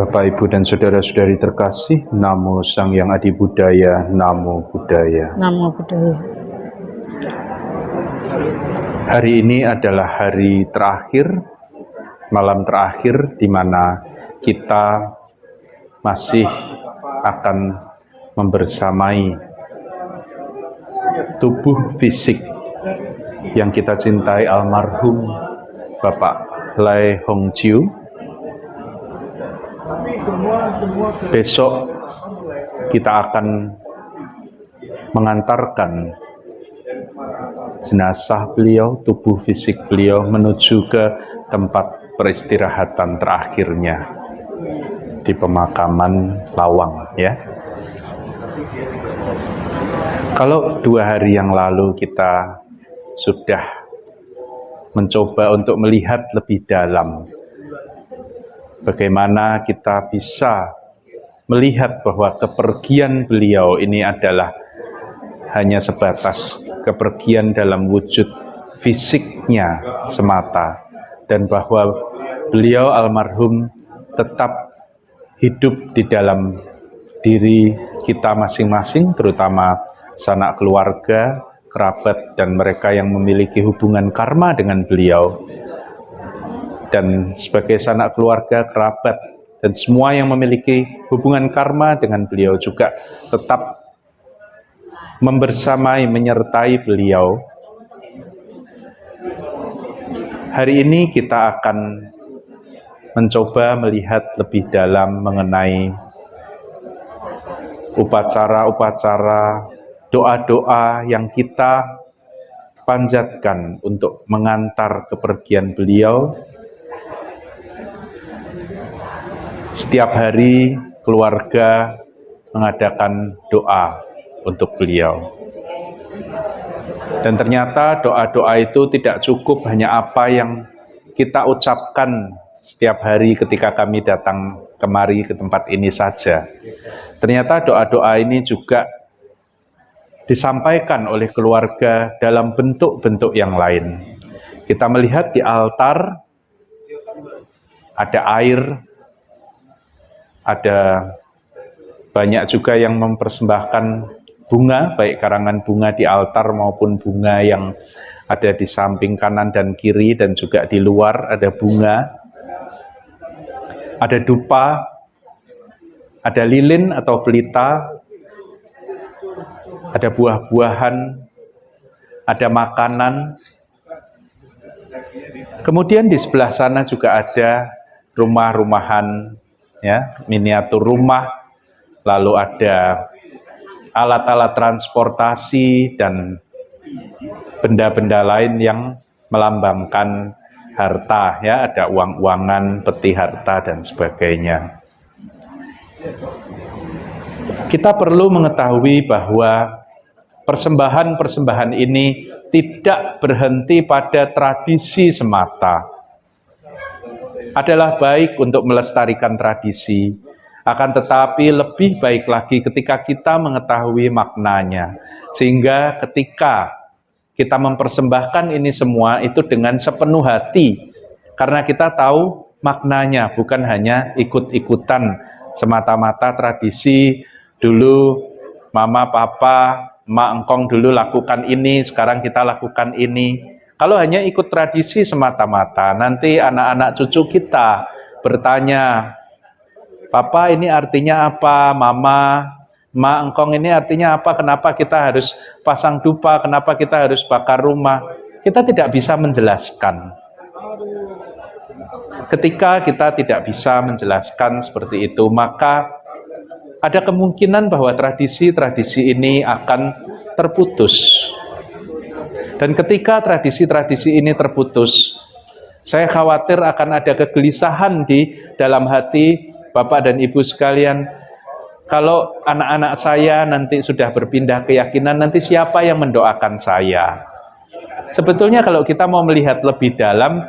Bapak, Ibu, dan saudara-saudari terkasih, Namo Sang Hyang Adi Budaya, Namo Buddhaya. Namo Buddhaya. Hari ini adalah hari terakhir, malam terakhir, di mana kita masih akan membersamai tubuh fisik yang kita cintai almarhum Bapak Lai Hongqiu. Besok kita akan mengantarkan jenazah beliau, tubuh fisik beliau menuju ke tempat peristirahatan terakhirnya di pemakaman Lawang, ya. Kalau 2 hari yang lalu kita sudah mencoba untuk melihat lebih dalam bagaimana kita bisa melihat bahwa kepergian beliau ini adalah hanya sebatas kepergian dalam wujud fisiknya semata, dan bahwa beliau almarhum tetap hidup di dalam diri kita masing-masing, terutama sanak keluarga, kerabat, dan mereka yang memiliki hubungan karma dengan beliau. Dan sebagai sanak keluarga, kerabat, dan semua yang memiliki hubungan karma dengan beliau juga tetap membersamai, menyertai beliau. Hari ini kita akan mencoba melihat lebih dalam mengenai upacara-upacara, doa-doa yang kita panjatkan untuk mengantar kepergian beliau. Setiap hari keluarga mengadakan doa untuk beliau. Dan ternyata doa-doa itu tidak cukup hanya apa yang kita ucapkan setiap hari ketika kami datang kemari ke tempat ini saja. Ternyata doa-doa ini juga disampaikan oleh keluarga dalam bentuk-bentuk yang lain. Kita melihat di altar ada air, ada banyak juga yang mempersembahkan bunga, baik karangan bunga di altar maupun bunga yang ada di samping kanan dan kiri, dan juga di luar ada bunga, ada dupa, ada lilin atau pelita, ada buah-buahan, ada makanan. Kemudian di sebelah sana juga ada rumah-rumahan, ya, miniatur rumah, lalu ada alat-alat transportasi dan benda-benda lain yang melambangkan harta, ya, ada uang-uangan, peti harta, dan sebagainya. Kita perlu mengetahui bahwa persembahan-persembahan ini tidak berhenti pada tradisi semata. Adalah baik untuk melestarikan tradisi, akan tetapi lebih baik lagi ketika kita mengetahui maknanya, sehingga ketika kita mempersembahkan ini semua itu dengan sepenuh hati, karena kita tahu maknanya, bukan hanya ikut-ikutan semata-mata tradisi. Dulu mama, papa, emak, engkong dulu lakukan ini, sekarang kita lakukan ini. Kalau hanya ikut tradisi semata-mata, nanti anak-anak cucu kita bertanya, Papa ini artinya apa? Mama, emak, engkong ini artinya apa? Kenapa kita harus pasang dupa? Kenapa kita harus bakar rumah? Kita tidak bisa menjelaskan. Ketika kita tidak bisa menjelaskan seperti itu, maka ada kemungkinan bahwa tradisi-tradisi ini akan terputus. Dan ketika tradisi-tradisi ini terputus, saya khawatir akan ada kegelisahan di dalam hati Bapak dan Ibu sekalian. Kalau anak-anak saya nanti sudah berpindah keyakinan, nanti siapa yang mendoakan saya? Sebetulnya kalau kita mau melihat lebih dalam,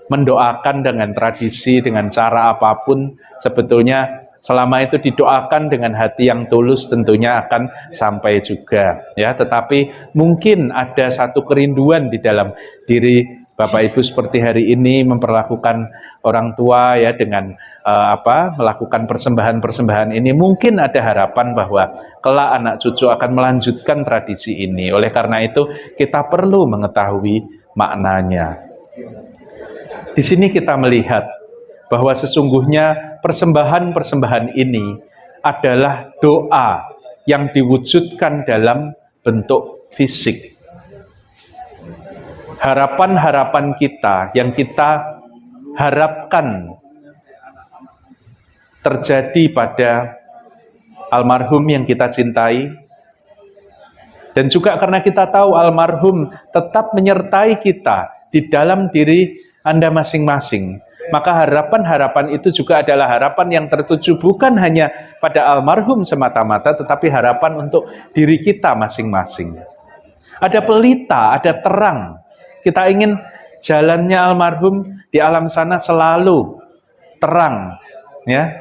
mendoakan dengan tradisi, dengan cara apapun, sebetulnya selama itu didoakan dengan hati yang tulus, tentunya akan sampai juga, ya. Tetapi mungkin ada satu kerinduan di dalam diri Bapak Ibu seperti hari ini memperlakukan orang tua ya dengan melakukan persembahan-persembahan ini, mungkin ada harapan bahwa kelak anak cucu akan melanjutkan tradisi ini. Oleh karena itu kita perlu mengetahui maknanya. Di sini kita melihat bahwa sesungguhnya persembahan-persembahan ini adalah doa yang diwujudkan dalam bentuk fisik. Harapan-harapan kita yang kita harapkan terjadi pada almarhum yang kita cintai, dan juga karena kita tahu almarhum tetap menyertai kita di dalam diri Anda masing-masing, maka harapan-harapan itu juga adalah harapan yang tertuju bukan hanya pada almarhum semata-mata, tetapi harapan untuk diri kita masing-masing. Ada pelita, ada terang. Kita ingin jalannya almarhum di alam sana selalu terang, ya.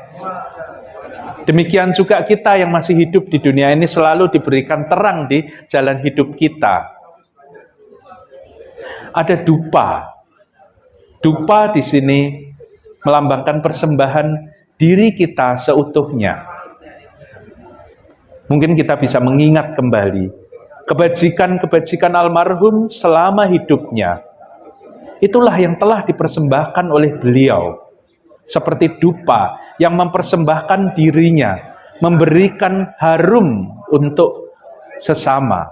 Demikian juga kita yang masih hidup di dunia ini selalu diberikan terang di jalan hidup kita. Ada dupa. Dupa di sini melambangkan persembahan diri kita seutuhnya. Mungkin kita bisa mengingat kembali kebajikan-kebajikan almarhum selama hidupnya. Itulah yang telah dipersembahkan oleh beliau. Seperti dupa yang mempersembahkan dirinya, memberikan harum untuk sesama.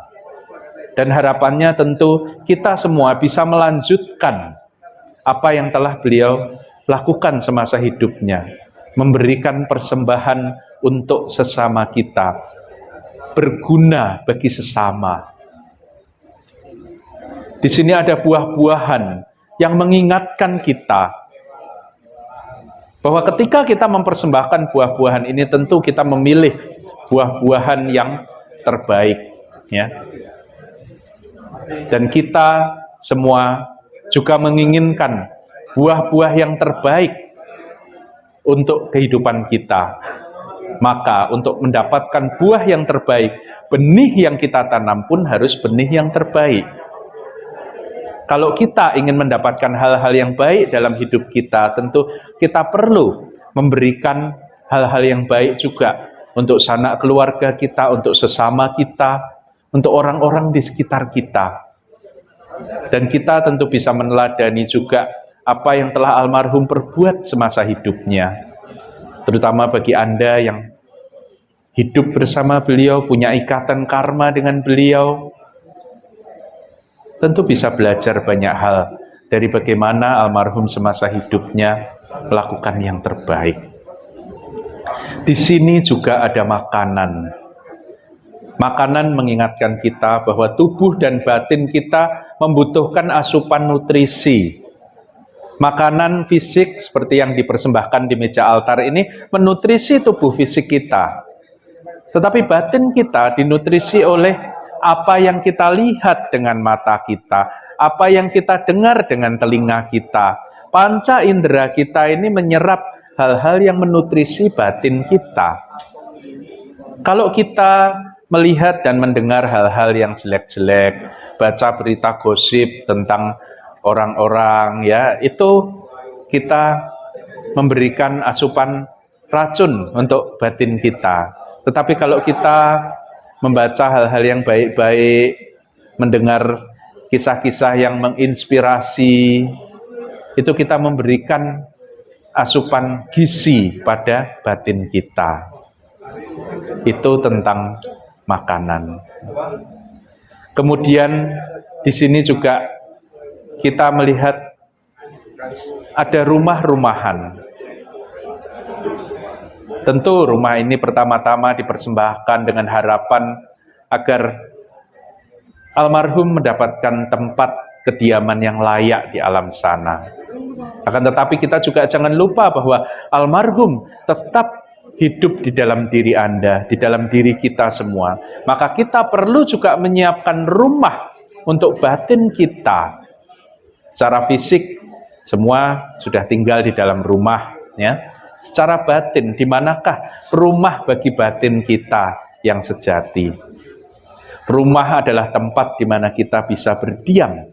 Dan harapannya tentu kita semua bisa melanjutkan apa yang telah beliau lakukan semasa hidupnya. Memberikan persembahan untuk sesama kita. Berguna bagi sesama. Di sini ada buah-buahan yang mengingatkan kita bahwa ketika kita mempersembahkan buah-buahan ini, tentu kita memilih buah-buahan yang terbaik, ya. Dan kita semua juga menginginkan buah-buah yang terbaik untuk kehidupan kita. Maka untuk mendapatkan buah yang terbaik, benih yang kita tanam pun harus benih yang terbaik. Kalau kita ingin mendapatkan hal-hal yang baik dalam hidup kita, tentu kita perlu memberikan hal-hal yang baik juga untuk sanak keluarga kita, untuk sesama kita, untuk orang-orang di sekitar kita. Dan kita tentu bisa meneladani juga apa yang telah almarhum perbuat semasa hidupnya. Terutama bagi Anda yang hidup bersama beliau, punya ikatan karma dengan beliau, tentu bisa belajar banyak hal dari bagaimana almarhum semasa hidupnya melakukan yang terbaik. Di sini juga ada makanan. Makanan mengingatkan kita bahwa tubuh dan batin kita membutuhkan asupan nutrisi. Makanan fisik seperti yang dipersembahkan di meja altar ini menutrisi tubuh fisik kita. Tetapi batin kita dinutrisi oleh apa yang kita lihat dengan mata kita, apa yang kita dengar dengan telinga kita. Panca indera kita ini menyerap hal-hal yang menutrisi batin kita. Kalau kita melihat dan mendengar hal-hal yang jelek-jelek, baca berita gosip tentang orang-orang, ya, itu kita memberikan asupan racun untuk batin kita. Tetapi kalau kita membaca hal-hal yang baik-baik, mendengar kisah-kisah yang menginspirasi, itu kita memberikan asupan gizi pada batin kita. Itu tentang makanan. Kemudian di sini juga kita melihat ada rumah-rumahan. Tentu rumah ini pertama-tama dipersembahkan dengan harapan agar almarhum mendapatkan tempat kediaman yang layak di alam sana. Akan tetapi kita juga jangan lupa bahwa almarhum tetap hidup di dalam diri Anda, di dalam diri kita semua. Maka kita perlu juga menyiapkan rumah untuk batin kita. Secara fisik, semua sudah tinggal di dalam rumah, ya. Secara batin, di manakah rumah bagi batin kita yang sejati? Rumah adalah tempat di mana kita bisa berdiam,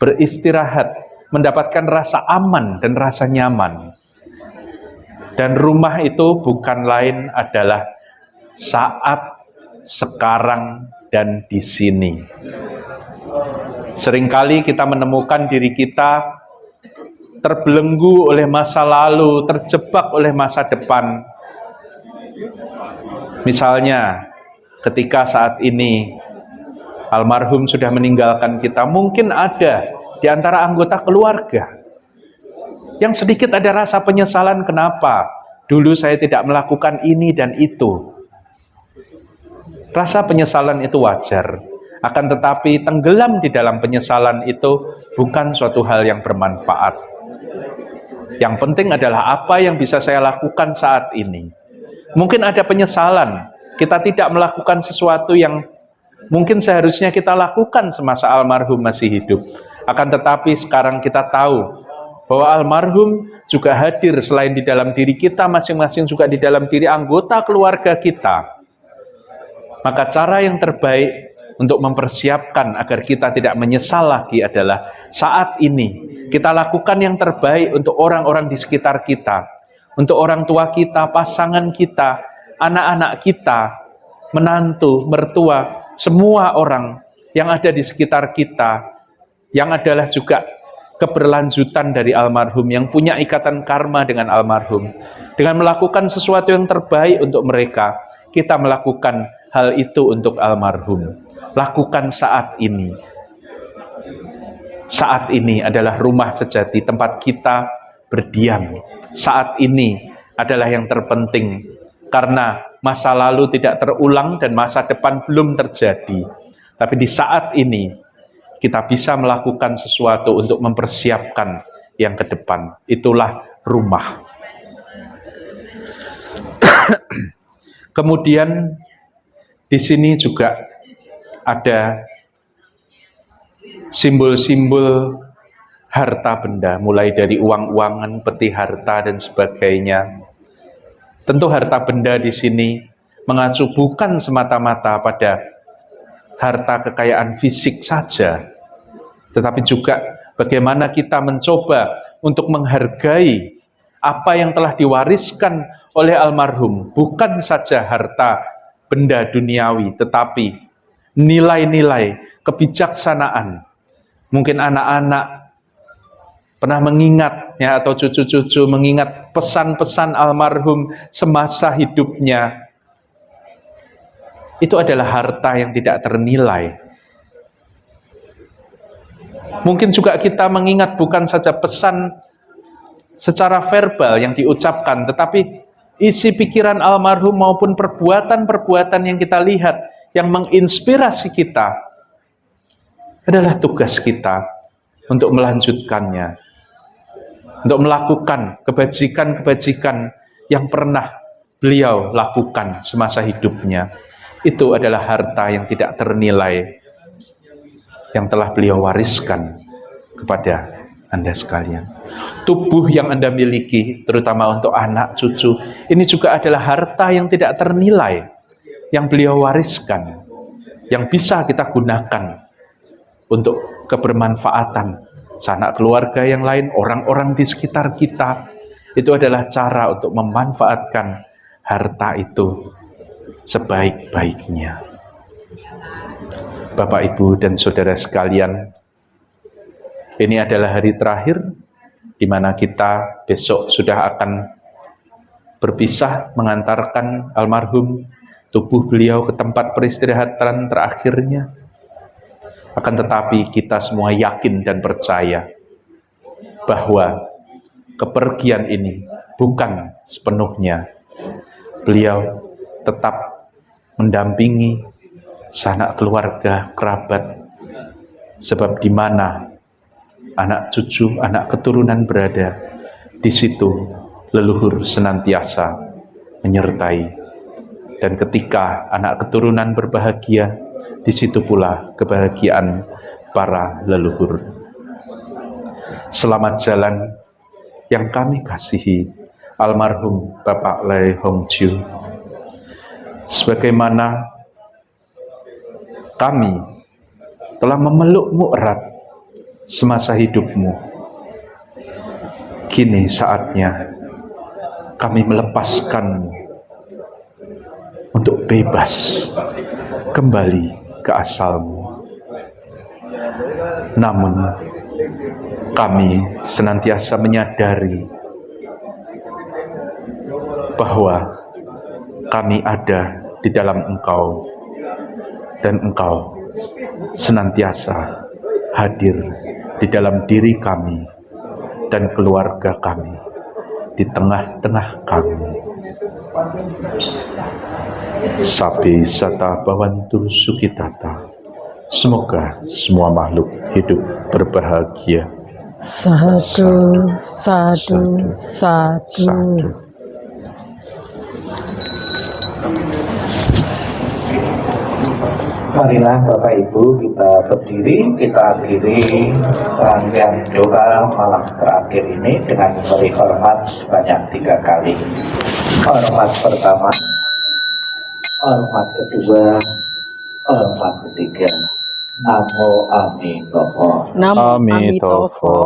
beristirahat, mendapatkan rasa aman dan rasa nyaman. Dan rumah itu bukan lain adalah saat, sekarang, dan di sini. Seringkali kita menemukan diri kita terbelenggu oleh masa lalu, terjebak oleh masa depan. Misalnya, ketika saat ini almarhum sudah meninggalkan kita, mungkin ada di antara anggota keluarga yang sedikit ada rasa penyesalan, kenapa dulu saya tidak melakukan ini dan itu. Rasa penyesalan itu wajar, akan tetapi tenggelam di dalam penyesalan itu bukan suatu hal yang bermanfaat. Yang penting adalah apa yang bisa saya lakukan saat ini. Mungkin ada penyesalan, kita tidak melakukan sesuatu yang mungkin seharusnya kita lakukan semasa almarhum masih hidup. Akan tetapi sekarang kita tahu bahwa almarhum juga hadir selain di dalam diri kita masing-masing, juga di dalam diri anggota keluarga kita. Maka cara yang terbaik untuk mempersiapkan agar kita tidak menyesal lagi adalah saat ini kita lakukan yang terbaik untuk orang-orang di sekitar kita, untuk orang tua kita, pasangan kita, anak-anak kita, menantu, mertua, semua orang yang ada di sekitar kita, yang adalah juga keberlanjutan dari almarhum, yang punya ikatan karma dengan almarhum. Dengan melakukan sesuatu yang terbaik untuk mereka, kita melakukan hal itu untuk almarhum. Lakukan saat ini. Saat ini adalah rumah sejati, tempat kita berdiam. Saat ini adalah yang terpenting, karena masa lalu tidak terulang dan masa depan belum terjadi. Tapi di saat ini, kita bisa melakukan sesuatu untuk mempersiapkan yang ke depan. Itulah rumah. Kemudian di sini juga ada simbol-simbol harta benda, mulai dari uang-uangan, peti harta, dan sebagainya. Tentu harta benda di sini mengacu bukan semata-mata pada harta kekayaan fisik saja, tetapi juga bagaimana kita mencoba untuk menghargai apa yang telah diwariskan oleh almarhum, bukan saja harta benda duniawi, tetapi nilai-nilai kebijaksanaan. Mungkin anak-anak pernah mengingat, ya, atau cucu-cucu mengingat pesan-pesan almarhum semasa hidupnya. Itu adalah harta yang tidak ternilai. Mungkin juga kita mengingat bukan saja pesan secara verbal yang diucapkan, tetapi isi pikiran almarhum maupun perbuatan-perbuatan yang kita lihat, yang menginspirasi kita, adalah tugas kita untuk melanjutkannya, untuk melakukan kebajikan-kebajikan yang pernah beliau lakukan semasa hidupnya. Itu adalah harta yang tidak ternilai yang telah beliau wariskan kepada Anda sekalian. Tubuh yang Anda miliki, terutama untuk anak cucu, ini juga adalah harta yang tidak ternilai yang beliau wariskan, yang bisa kita gunakan untuk kebermanfaatan sanak keluarga yang lain, orang-orang di sekitar kita. Itu adalah cara untuk memanfaatkan harta itu sebaik-baiknya. Bapak, Ibu, dan saudara sekalian, ini adalah hari terakhir di mana kita besok sudah akan berpisah mengantarkan almarhum, tubuh beliau ke tempat peristirahatan terakhirnya. Akan tetapi kita semua yakin dan percaya bahwa kepergian ini bukan sepenuhnya. Beliau tetap mendampingi sanak keluarga, kerabat, sebab di mana anak cucu, anak keturunan berada, di situ leluhur senantiasa menyertai. Dan ketika anak keturunan berbahagia, di situ pula kebahagiaan para leluhur. Selamat jalan yang kami kasihi almarhum Bapak Lai Hong Chiu. Sebagaimana kami telah memelukmu erat semasa hidupmu. Kini saatnya kami melepaskanmu untuk bebas kembali ke asalmu. Namun kami senantiasa menyadari bahwa kami ada di dalam Engkau dan Engkau senantiasa hadir di dalam diri kami dan keluarga kami, di tengah-tengah kami. Sabi sata bawantu sukitata. Semoga semua makhluk hidup berbahagia. Sadu, sadu, sadu. Marilah Bapak Ibu kita berdiri, kita akhiri rangkaian doa malam terakhir ini dengan memberi hormat sebanyak 3 kali. Hormat pertama, hormat kedua, hormat ketiga. Namo Amitopo. Namo Amitofo.